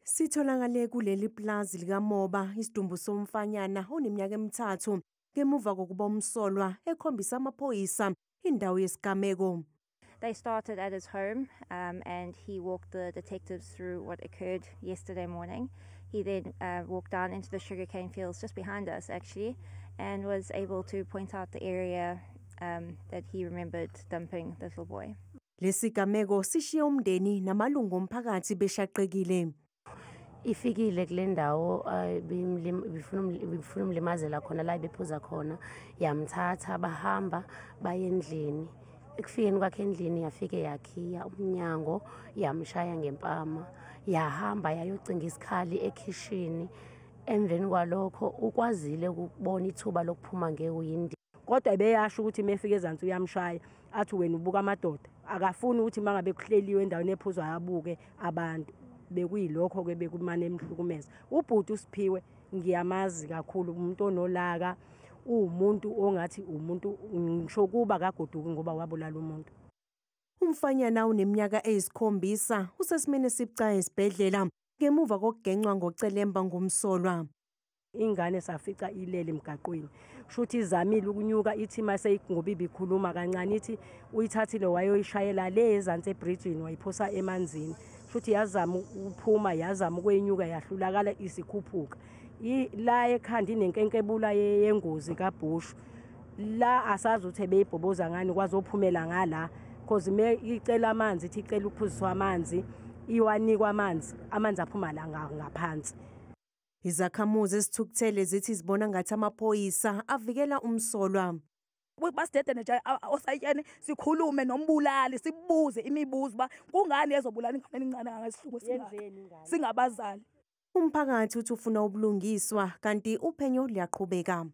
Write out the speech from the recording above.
Sitholakale kuleli plaza likaMoba isidumbu somfanyana oneminyaka emithathu ngemuva kokuba umsolwa ekhombisa amaphoyisa indawo yesigameko. They started at his home and he walked the detectives through what occurred yesterday morning. He then walked down into the sugarcane fields just behind us actually and was able to point out the area that he remembered dumping the little boy. Lesigameko sishiye umndeni namalungu omphakathi beshaqekile. Ifikile kule ndawo bifuna umlimazela khona la bephuza khona yamthatha bahamba baye endlini. Ekufikeni kwakhe endlini yafike yakhiya umnyango yamshaya ngempama yahamba yayocinga isikhali ekhishini. Emveni kwalokho ukwazile ukubona ithuba lokuphuma ngewindi. Kodwa beyasho ukuthi mefike ezansi uyamshaya athi wena ubuka amadoda akafuni ukuthi mangabe kuhleliwe endaweni ephuzwa yabuke abantu. Bekuyilokho ke bekumane emhlukumeza. Ubhuti uSiphiwe ngiyamazi kakhulu umuntu onolaka umuntu ongathi umuntu ngisho kuba kagoduki ngoba wabulala umuntu. Umfanyana uneminyaka eyisikhombisa usesimene sibucayi esibhedlela ngemuva kokugencwa ngocelemba ngumsolwa. Ingane safica ilele emgaqweni shuthi izamile ukunyuka ithi mase ngoba ibikhuluma kancane ithi uyithathile wayoyishayela le ezansi ebridgeini wayiphosa emanzini shuthi yazama ukuphuma yazama ukwenyuka yahlulakala isikhuphuka la ekhanda inenkenkebula yengozi kaBush la asazi ukuthi beyibhoboza ngani kwazophumela ngala because me icela amanzi ithi icela ukuphuziswa amanzi iwanikwa amanzi aphuma la ngaphansi. Izakhamuzi esithukuthele zithi zibona ngathi amaphoyisa avikela umsolwa. Basidede nje osayitshene sikhulume nombulali sibuze imibuzo ba kungani ezobulala ingane encane ngasihluko singabazali. Umphakathi uthi ufuna ubulungiswa kanti uphenyo liyaqhubeka.